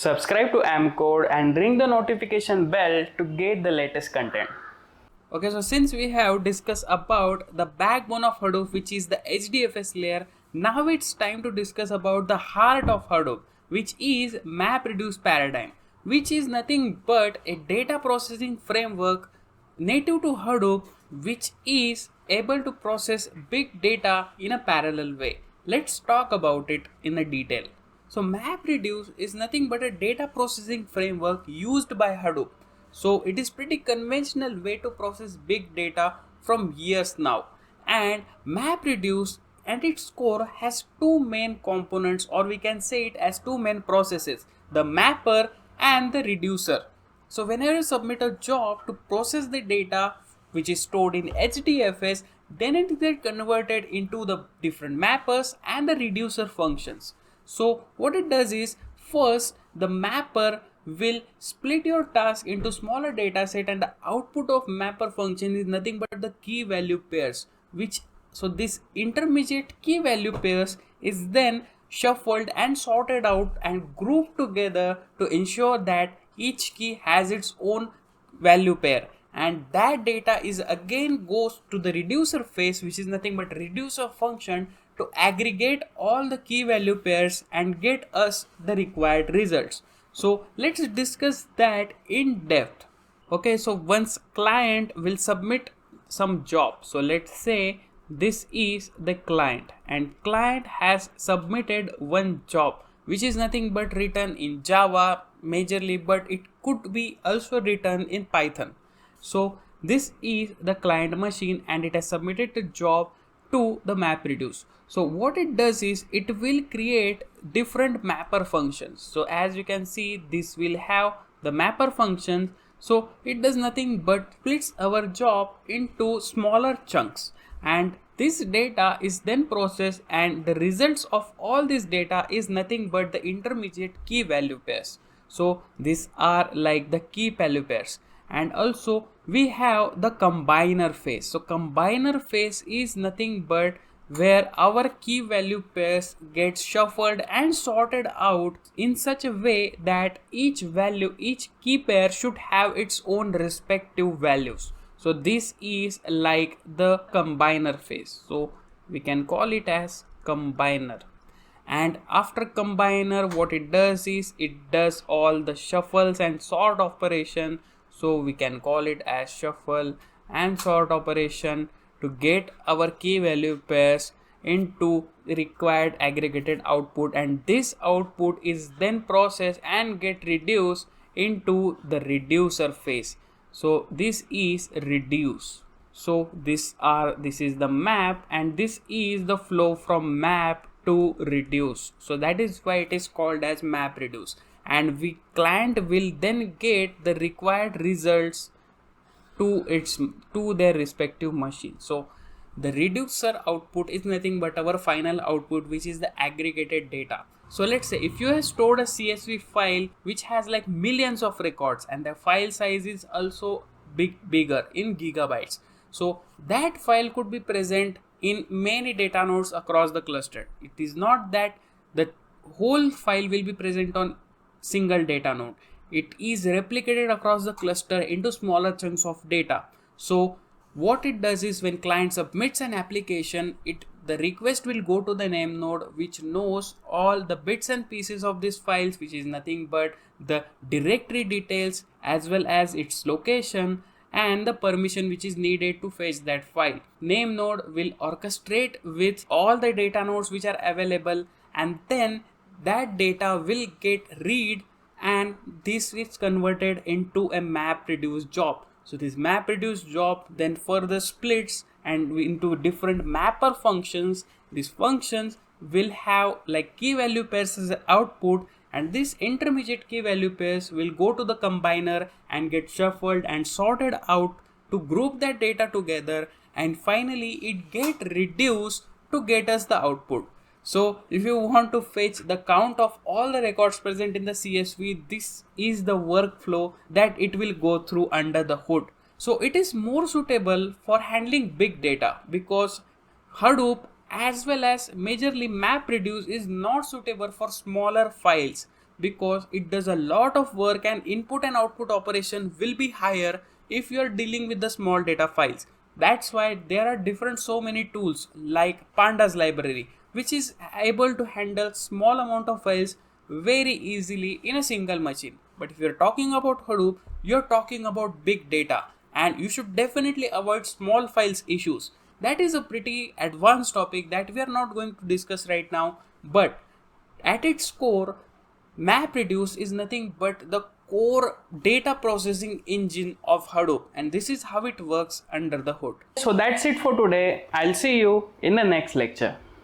Subscribe to Amcode and ring the notification bell to get the latest content. Okay, so since we have discussed about the backbone of Hadoop, which is the HDFS layer, now it's time to discuss about the heart of Hadoop, which is MapReduce paradigm, which is nothing but a data processing framework native to Hadoop, which is able to process big data in a parallel way. Let's talk about it in a detail. So MapReduce is nothing but a data processing framework used by Hadoop. So it is pretty conventional way to process big data from years now. And MapReduce at its core has two main components, or we can say it as two main processes, the mapper and the reducer. So whenever you submit a job to process the data which is stored in HDFS, then it gets converted into the different mappers and the reducer functions. So what it does is, first the mapper will split your task into smaller data set, and the output of mapper function is nothing but the key value pairs, which so this intermediate key value pairs is then shuffled and sorted out and grouped together to ensure that each key has its own value pair, and that data is again goes to the reducer phase, which is nothing but reducer function to aggregate all the key value pairs and get us the required results. So let's discuss that in depth. Okay, so once client will submit some job, so let's say this is the client and client has submitted one job which is nothing but written in Java majorly, but it could be also written in Python. So this is the client machine and it has submitted the job to the MapReduce. So what it does is it will create different mapper functions. So as you can see, this will have the mapper functions. So it does nothing but splits our job into smaller chunks, and this data is then processed, and the results of all this data is nothing but the intermediate key value pairs. So these are like the key value pairs. And also we have the combiner phase. So combiner phase is nothing but where our key value pairs get shuffled and sorted out in such a way that each key pair should have its own respective values. So this is like the combiner phase, so we can call it as combiner. And after combiner, what it does is it does all the shuffles and sort operation, so we can call it as shuffle and sort operation to get our key value pairs into the required aggregated output, and this output is then processed and get reduced into the reducer phase. So this is reduce. So this is the map, and this is the flow from map to reduce. So that is why it is called as MapReduce, and we client will then get the required results to their respective machine. So the reducer output is nothing but our final output, which is the aggregated data. So let's say if you have stored a CSV file which has like millions of records, and the file size is also bigger in gigabytes, so that file could be present in many data nodes across the cluster. It is not that the whole file will be present on single data node. It is replicated across the cluster into smaller chunks of data. So what it does is when client submits an application, the request will go to the name node, which knows all the bits and pieces of these files, which is nothing but the directory details as well as its location and the permission which is needed to fetch that file. Name node will orchestrate with all the data nodes which are available, and then that data will get read, and this is converted into a MapReduce job. So this MapReduce job then further splits and into different mapper functions. These functions will have like key value pairs as output, and this intermediate key value pairs will go to the combiner and get shuffled and sorted out to group that data together, and finally it get reduced to get us the output. So if you want to fetch the count of all the records present in the CSV, this is the workflow that it will go through under the hood. So it is more suitable for handling big data, because Hadoop as well as majorly MapReduce is not suitable for smaller files, because it does a lot of work and input and output operation will be higher if you are dealing with the small data files. That's why there are different so many tools like Pandas library, which is able to handle small amount of files very easily in a single machine. But if you're talking about Hadoop, you're talking about big data, and you should definitely avoid small files issues. That is a pretty advanced topic that we are not going to discuss right now, but at its core, MapReduce is nothing but the core data processing engine of Hadoop, and this is how it works under the hood. So that's it for today. I'll see you in the next lecture.